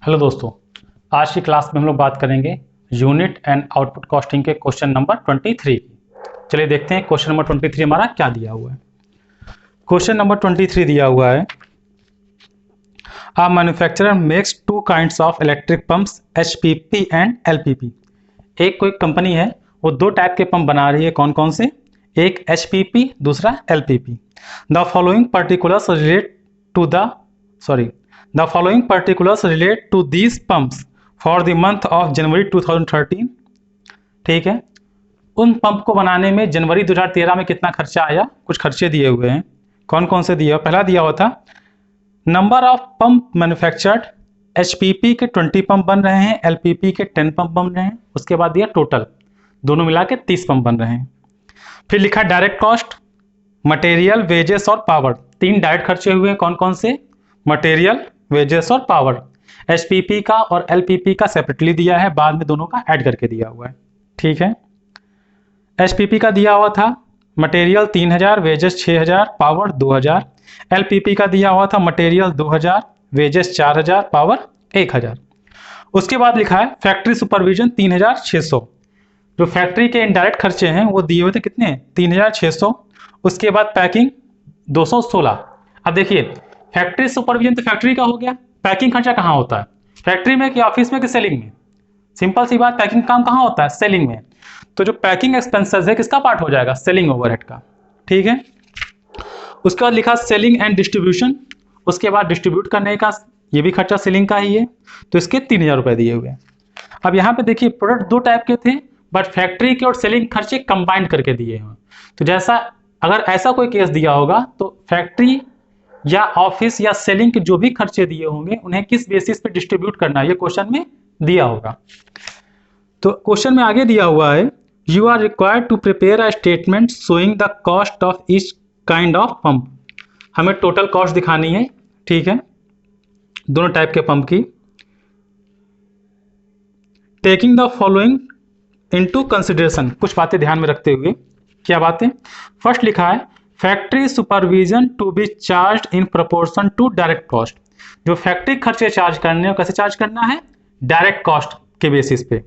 Hello दोस्तों, आज की क्लास में हम लोग बात करेंगे यूनिट एंड आउटपुट कॉस्टिंग के क्वेश्चन नंबर 23 की। चलिए देखते हैं क्वेश्चन नंबर 23 हमारा क्या दिया हुआ है। क्वेश्चन नंबर 23 दिया हुआ है, a manufacturer makes two kinds of electric pumps HPP and LPP. एक कोई कंपनी है, वो दो टाइप के पंप बना रही है। कौन कौन से? एक एचपीपी, दूसरा LPP. The following particulars relate to the sorry The following particulars relate to these pumps for the month of January 2013। ठीक है, उन पंप को बनाने में जनवरी 2013 में कितना खर्चा आया, कुछ खर्चे दिए हुए हैं। कौन कौन से दिए? पहला दिया हुआ था number of pump manufactured. HPP के 20 पंप बन रहे हैं, एलपीपी के 10 पंप बन रहे हैं। उसके बाद दिया टोटल, दोनों मिला के 30 पंप बन रहे हैं। फिर लिखा डायरेक्ट कॉस्ट, मटेरियल, वेजेस और पावर। तीन डायरेक्ट खर्चे हुए हैं। कौन कौन से? मटेरियल, वेजेस और पावर। एचपीपी का और एलपीपी का सेपरेटली दिया है, बाद में दोनों का ऐड करके दिया हुआ है। ठीक है, एचपीपी का दिया हुआ था मटेरियल 3000, वेजेस 6000, पावर 2000। एलपीपी का दिया हुआ था मटेरियल 2000, वेजेस 4000, पावर 1000। उसके बाद लिखा है फैक्ट्री सुपरविजन 3600। जो फैक्ट्री के इनडायरेक्ट खर्चे हैं वो दिए हुए थे, कितने? 3600। उसके बाद पैकिंग 216। अब देखिए, फैक्ट्री सुपरविजन तो फैक्ट्री का हो गया, पैकिंग खर्चा कहाँ होता है? फैक्ट्री में कि ऑफिस में कि सेलिंग में? सिंपल सी बात, पैकिंग काम कहाँ होता है? सेलिंग में। तो जो पैकिंग एक्सपेंसेस है किसका पार्ट हो जाएगा? सेलिंग ओवरहेड का। ठीक है, उसके बाद लिखा सेलिंग एंड डिस्ट्रीब्यूशन। उसके बाद डिस्ट्रीब्यूट करने का ये भी खर्चा सेलिंग का ही है, तो इसके 3000 रुपए दिए हुए हैं। अब यहाँ पे देखिए, प्रोडक्ट दो टाइप के थे, बट फैक्ट्री के और सेलिंग खर्चे कंबाइंड करके दिए हैं। तो जैसा अगर ऐसा कोई केस दिया होगा तो फैक्ट्री या ऑफिस या सेलिंग के जो भी खर्चे दिए होंगे उन्हें किस बेसिस पे डिस्ट्रीब्यूट करना है, ये क्वेश्चन में दिया होगा। तो क्वेश्चन में आगे दिया हुआ है, you are required to prepare a statement showing the cost of each kind of pump. हमें टोटल कॉस्ट दिखानी है। ठीक है, दोनों टाइप के पंप की। Taking the following into consideration, कुछ बातें ध्यान में रखते हुए। क्या बातें? फर्स्ट लिखा है factory supervision to be charge in proportion to direct cost. जो फैक्ट्री खर्चे चार्ज करने हैं, कैसे चार्ज करना है? डायरेक्ट कॉस्ट के बेसिस पे।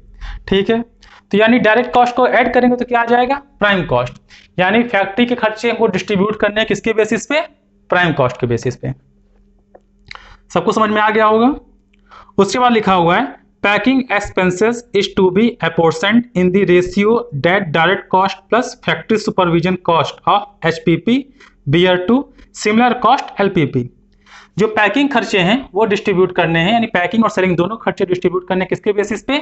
ठीक है, तो यानी डायरेक्ट कॉस्ट को ऐड करेंगे तो क्या आ जाएगा? Prime cost. यानी फैक्ट्री के खर्चे को डिस्ट्रीब्यूट करने किसके बेसिस पे? प्राइम कॉस्ट के बेसिस पे। सबको समझ में आ गया होगा। उसके बाद लिखा हुआ है packing expenses is to be apportioned in the ratio that direct cost plus factory supervision cost of HPP bear to similar cost LPP. जो पैकिंग खर्चे हैं वो डिस्ट्रीब्यूट करने हैं, यानी पैकिंग और सेलिंग दोनों खर्चे डिस्ट्रीब्यूट करने किसके बेसिस पे?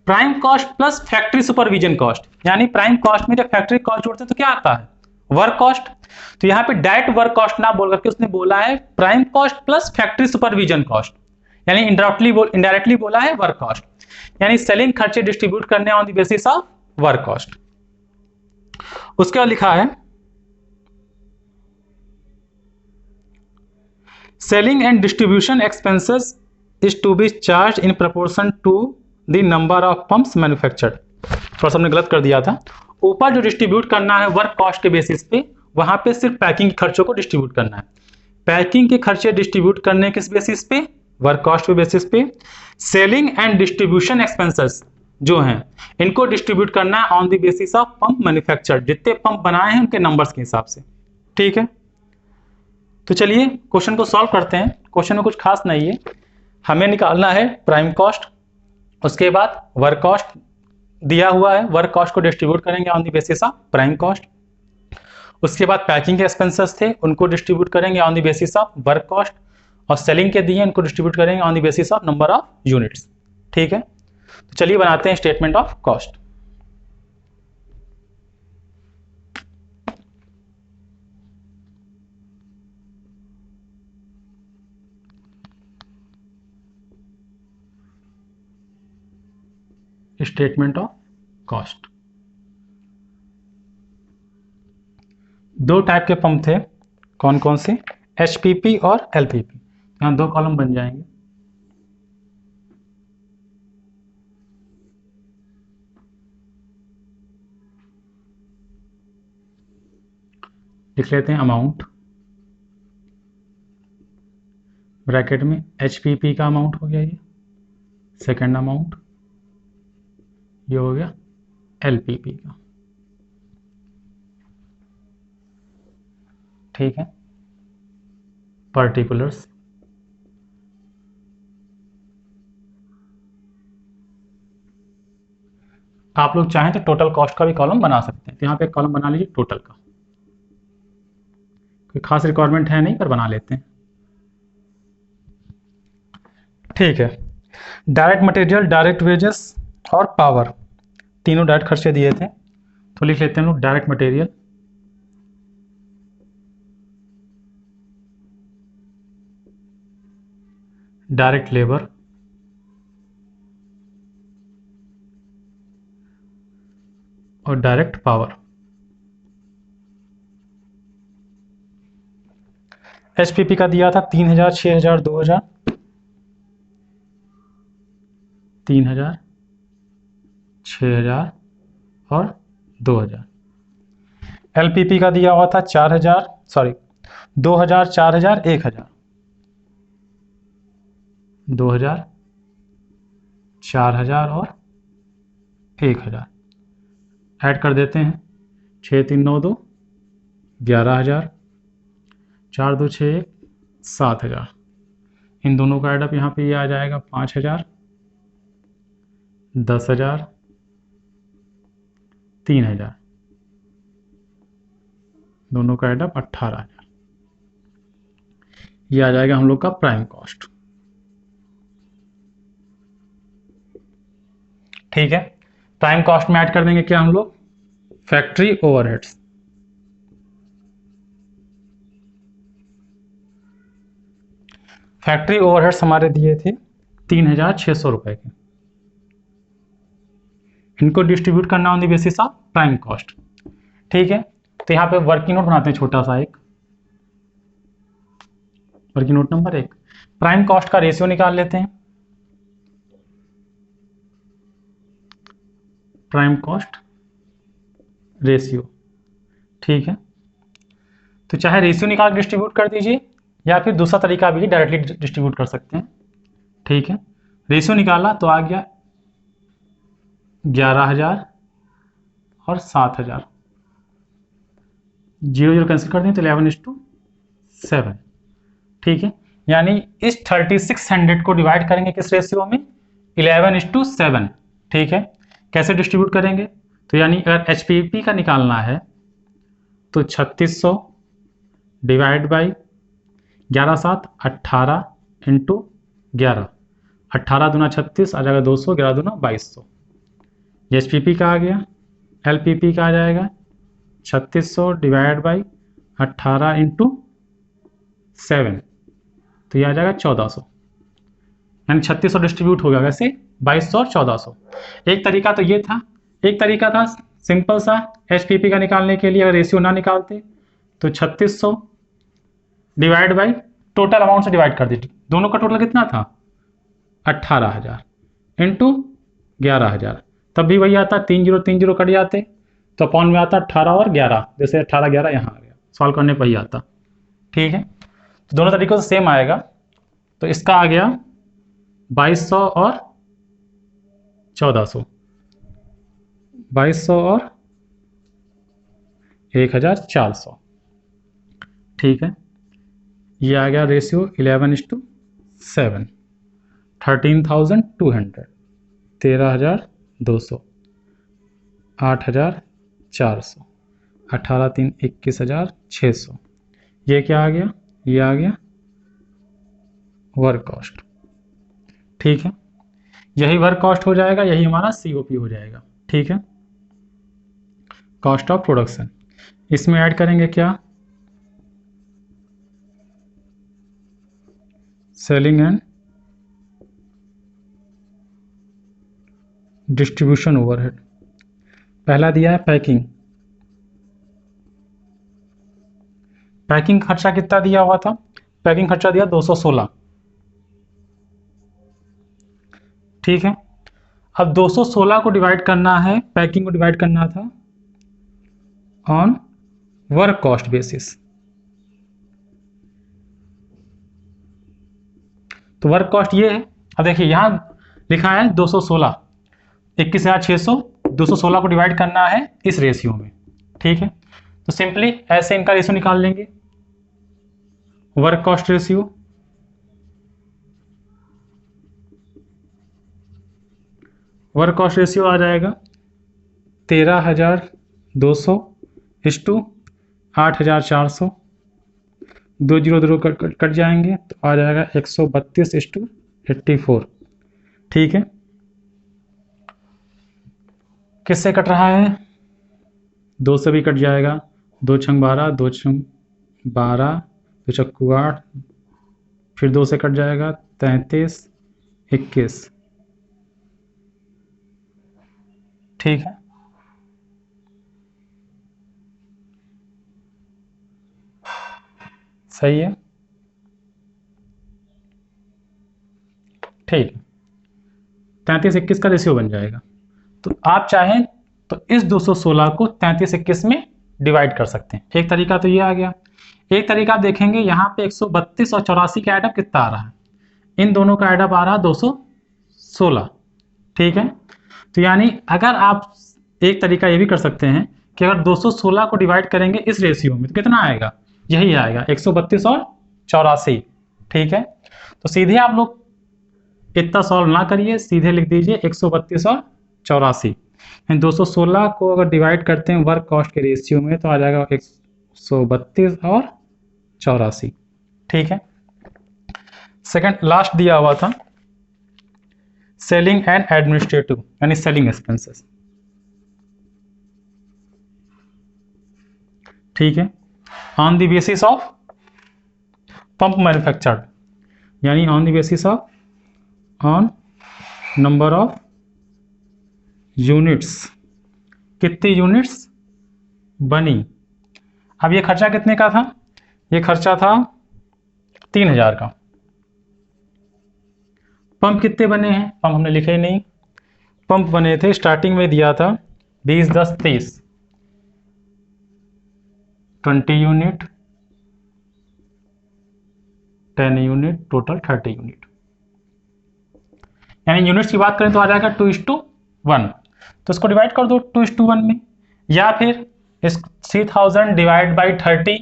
Prime cost plus factory supervision cost. यानी प्राइम कॉस्ट में जब फैक्ट्री कॉस्ट जोड़ते हैं तो क्या आता है? Work cost. तो यहाँ पे डायरेक्ट वर्क कॉस्ट ना बोल करके उसने बोला है prime cost plus factory supervision cost, यानी इनडायरेक्टली बोला है वर्क कॉस्ट। यानी सेलिंग खर्चे डिस्ट्रीब्यूट करने on the basis of work cost. उसके बाद लिखा है selling and distribution expenses is to be charge in proportion to the number of pumps manufactured. थोड़ा सा हमने गलत कर दिया था। ऊपर जो डिस्ट्रीब्यूट करना है वर्क कॉस्ट के बेसिस पे, वहां पे सिर्फ पैकिंग के खर्चों को डिस्ट्रीब्यूट करना है। पैकिंग के खर्चे डिस्ट्रीब्यूट करने किस बेसिस पे? वर्क कॉस्ट के बेसिस पे। सेलिंग एंड डिस्ट्रीब्यूशन एक्सपेंसेस जो हैं इनको डिस्ट्रीब्यूट करना है on the basis of pump manufactured, जितने पंप बनाए हैं उनके नंबर्स के हिसाब से। ठीक है, तो चलिए क्वेश्चन को सॉल्व करते हैं। क्वेश्चन में कुछ खास नहीं है, हमें निकालना है प्राइम कॉस्ट, उसके बाद वर्क कॉस्ट दिया हुआ है, वर्क कॉस्ट को डिस्ट्रीब्यूट करेंगे on the basis of prime cost. उसके बाद पैकिंग के एक्सपेंसेस थे, उनको डिस्ट्रीब्यूट करेंगे on the basis of work cost, और सेलिंग के दिए उनको डिस्ट्रीब्यूट करेंगे on the basis of number of units. ठीक है, तो चलिए बनाते हैं statement of cost. Statement of cost. दो टाइप के पंप थे। कौन कौन से? एचपीपी और एलपीपी। यहां दो कॉलम बन जाएंगे। लिख लेते हैं अमाउंट, ब्रैकेट में एचपीपी का अमाउंट हो गया ये, सेकेंड अमाउंट ये हो गया एलपीपी का, ठीक है। पर्टिकुलर्स आप लोग चाहें तो टोटल कॉस्ट का भी कॉलम बना सकते हैं, तो यहाँ पे एक कॉलम बना लीजिए टोटल का, कोई खास रिक्वायरमेंट है नहीं पर बना लेते हैं, ठीक है। डायरेक्ट मटेरियल, डायरेक्ट वेजेस और पावर, तीनों डायरेक्ट खर्चे दिए थे, तो लिख लेते हैं हम लोग डायरेक्ट मटेरियल, डायरेक्ट लेबर और डायरेक्ट पावर। एचपीपी का दिया था 3000, 6000, 2000, 3000, 6000 और 2000। एलपीपी का दिया हुआ था 4000, सॉरी 2000, 4000, 1000, 2000, 4000 और 1000 ऐड कर देते हैं, 6 3 9 2 11000, 4 2 6 7000, इन दोनों का एडअप यहाँ पे ये आ जाएगा 5000, 10000, 3000, दोनों का एडअप 18000, ये आ जाएगा हम लोग का प्राइम कॉस्ट, ठीक है। प्राइम कॉस्ट में ऐड कर देंगे क्या हम लोग, फैक्ट्री ओवरहेड्स, फैक्ट्री ओवरहेड्स हमारे दिए थे 3600 रुपए के, इनको डिस्ट्रीब्यूट करना on the basis of prime cost, ठीक है। तो यहाँ पे वर्किंग नोट बनाते हैं छोटा सा एक, working note number 1, prime cost का रेशियो निकाल लेते हैं, प्राइम कॉस्ट रेशियो, ठीक है। तो चाहे रेशियो निकाल के डिस्ट्रीब्यूट कर दीजिए या फिर दूसरा तरीका भी डायरेक्टली डिस्ट्रीब्यूट कर सकते हैं, ठीक है। रेशियो निकाला तो आ गया 11000 और 7000, 0 0 कैंसिल कर दें तो 11:7, ठीक है। यानी इस 3600 को डिवाइड करेंगे किस रेशियो में, 11:7, ठीक है। कैसे डिस्ट्रीब्यूट करेंगे, तो यानी अगर एचपीपी का निकालना है तो 3600 डिवाइड बाई 11 7 18 इंटू 11, 18 दूना 36 आ जाएगा 200, 11 दूना 2200, ये एचपीपी का आ गया। एलपीपी का आ जाएगा 3600 डिवाइड बाई 18 इंटू 7, तो ये आ जाएगा 1400, यानी 3600 डिस्ट्रीब्यूट हो गया, वैसे 2200 और 1400। एक तरीका तो ये था, एक तरीका था सिंपल सा एचपीपी का निकालने के लिए, अगर रेशियो ना निकालते तो 3600 डिवाइड बाई टोटल अमाउंट से डिवाइड कर दीजिए, दोनों का टोटल कितना था 18000 इंटू 11000, तब भी वही आता 30 30 कट जाते तो अपॉन में आता 18 और 11, जैसे 18 11 यहाँ आ गया, सॉल्व करने पर ही आता, ठीक है। तो दोनों तरीकों से सेम आएगा, तो इसका आ गया 2200 और 1400, 2200 और 1400, ठीक है। ये आ गया रेशियो 11:7, 13,200, 13,200, 8,400, 18 3 21,600, ये क्या आ गया, ये आ गया वर्क कॉस्ट, ठीक है। यही वर्क कॉस्ट हो जाएगा, यही हमारा सीओपी हो जाएगा, ठीक है, कॉस्ट ऑफ प्रोडक्शन। इसमें ऐड करेंगे क्या, सेलिंग एंड डिस्ट्रीब्यूशन ओवरहेड। पहला दिया है पैकिंग, पैकिंग खर्चा कितना दिया हुआ था, पैकिंग खर्चा दिया 216, ठीक है। अब 216 को डिवाइड करना है, पैकिंग को डिवाइड करना था ऑन वर्क कॉस्ट बेसिस, तो वर्क कॉस्ट ये है। अब देखिए यहाँ लिखा है 216, 21,600 216 को डिवाइड करना है इस रेशियो में, ठीक है। तो सिंपली ऐसे इनका रेशियो निकाल लेंगे, work cost ratio, work cost ratio आ जाएगा 13,200 इस्टू 8,400, 2 0 कट जाएंगे तो आ जाएगा 132 इस्टू 84, ठीक है। किससे कट रहा है? 2 से भी कट जाएगा, 2 छंग 12, 2 छंग 12, 2 चक्कू 8, फिर 2 से कट जाएगा 33, 21, ठीक है। सही है, ठीक है। 33 21 का रेशियो बन जाएगा। तो आप चाहें तो इस 216 को 33 21 में डिवाइड कर सकते हैं। एक तरीका तो ये आ गया। एक तरीका आप देखेंगे यहाँ पे 132 और 84 का एडअप कितना आ रहा है, इन दोनों का एडअप आ रहा है 216, ठीक है। तो यानी अगर आप एक तरीका ये भी कर सकते हैं कि अगर 216 को डिवाइड करेंगे इस रेशियो में तो कितना आएगा, यही आएगा 132 और 84, ठीक है। तो सीधे आप लोग इतना सॉल्व ना करिए, सीधे लिख दीजिए 132 और 84। 216 को अगर डिवाइड करते हैं वर्क कॉस्ट के रेशियो में तो आ जाएगा 132 और 84, ठीक है। सेकंड लास्ट दिया हुआ था सेलिंग एंड एडमिनिस्ट्रेटिव यानी सेलिंग एक्सपेंसेस, ठीक है। On the basis of pump manufactured यानी on the basis of on number of units, कितनी यूनिट्स बनी। अब ये खर्चा कितने का था, ये खर्चा था 3,000 का। पंप कितने बने हैं, पंप हमने लिखे ही नहीं। पंप बने थे, स्टार्टिंग में दिया था 20 10 30 20 यूनिट 10 यूनिट टोटल 30 यूनिट। यानी यूनिट्स की बात करें तो आ जाएगा 2:1। तो इसको डिवाइड कर दो 2:1 में, या फिर इस 3000 डिवाइड बाई 30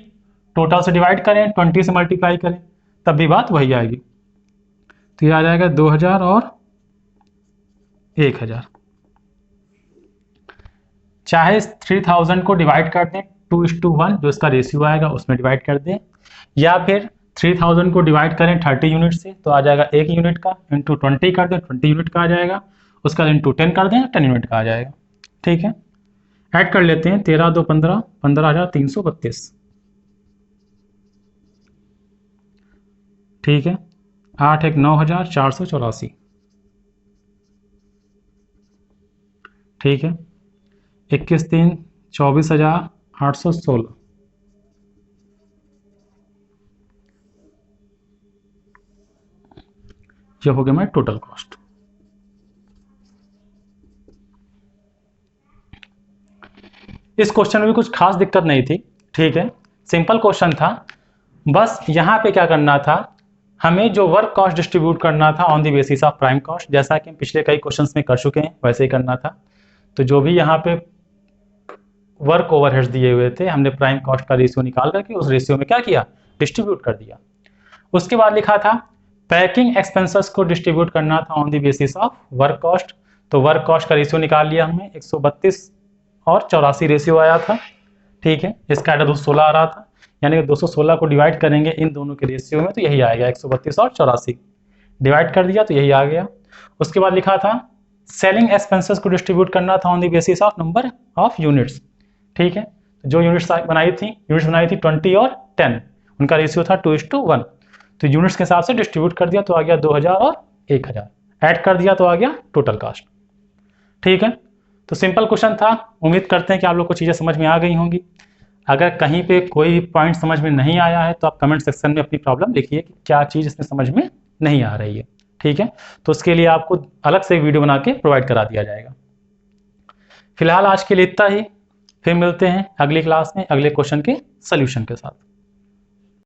टोटल से डिवाइड करें, 20 से मल्टीप्लाई करें, तब भी बात वही आएगी। तो ये आ जाएगा 2000 और 1000। चाहे 3000 को डिवाइड कर दें 2:1 जो इसका रेशियो आएगा उसमें डिवाइड कर दें, या फिर 3000 को डिवाइड करें 30 यूनिट से तो आ जाएगा 1 यूनिट का, इंटू 20 कर दें 20 यूनिट का आ जाएगा, उसका इंटू 10 कर दें 10 यूनिट का आ जाएगा, ठीक है। ऐड कर लेते हैं 13 2 15 15,332, ठीक है। 8 1 9,484, ठीक है। 21 3 24,816, ये हो गया मेरा टोटल कॉस्ट। इस क्वेश्चन में भी कुछ खास दिक्कत नहीं थी, ठीक है, सिंपल क्वेश्चन था। बस यहाँ पे क्या करना था, हमें जो वर्क कॉस्ट डिस्ट्रीब्यूट करना था on the basis of prime cost, जैसा कि हम पिछले कई क्वेश्चंस में कर चुके हैं वैसे ही करना था। तो जो भी यहाँ पे वर्क ओवरहेड्स दिए हुए थे हमने प्राइम कॉस्ट का रेशियो निकाल करके उस रेशियो में क्या किया, डिस्ट्रीब्यूट कर दिया। उसके बाद लिखा था पैकिंग एक्सपेंसेस को डिस्ट्रीब्यूट करना था on the basis of work cost. तो वर्क कॉस्ट का रेशियो निकाल लिया हमने, 132 और 84 रेशियो आया था, ठीक है। इसका एडर 216 आ रहा था, यानी कि 216 को डिवाइड करेंगे इन दोनों के रेशियो में तो यही आएगा 132 और 84, डिवाइड कर दिया तो यही आ गया। उसके बाद लिखा था सेलिंग एक्सपेंसेस को डिस्ट्रीब्यूट करना था on the basis of number of units, ठीक है। तो जो यूनिट्स बनाई थी 20 और 10, उनका रेशियो था 2:1। तो यूनिट्स के हिसाब से डिस्ट्रीब्यूट कर दिया तो आ गया 2000 और 1000, ऐड कर दिया तो आ गया टोटल कास्ट, ठीक है। तो सिंपल क्वेश्चन था, उम्मीद करते हैं कि आप लोग को चीज़ें समझ में आ गई होंगी। अगर कहीं पे कोई पॉइंट समझ में नहीं आया है तो आप कमेंट सेक्शन में अपनी प्रॉब्लम लिखिए कि क्या चीज़ इसमें समझ में नहीं आ रही है, ठीक है। तो उसके लिए आपको अलग से एक वीडियो बना के प्रोवाइड करा दिया जाएगा। फिलहाल आज के लिए इतना ही, फिर मिलते हैं अगली क्लास में अगले क्वेश्चन के सॉल्यूशन के साथ।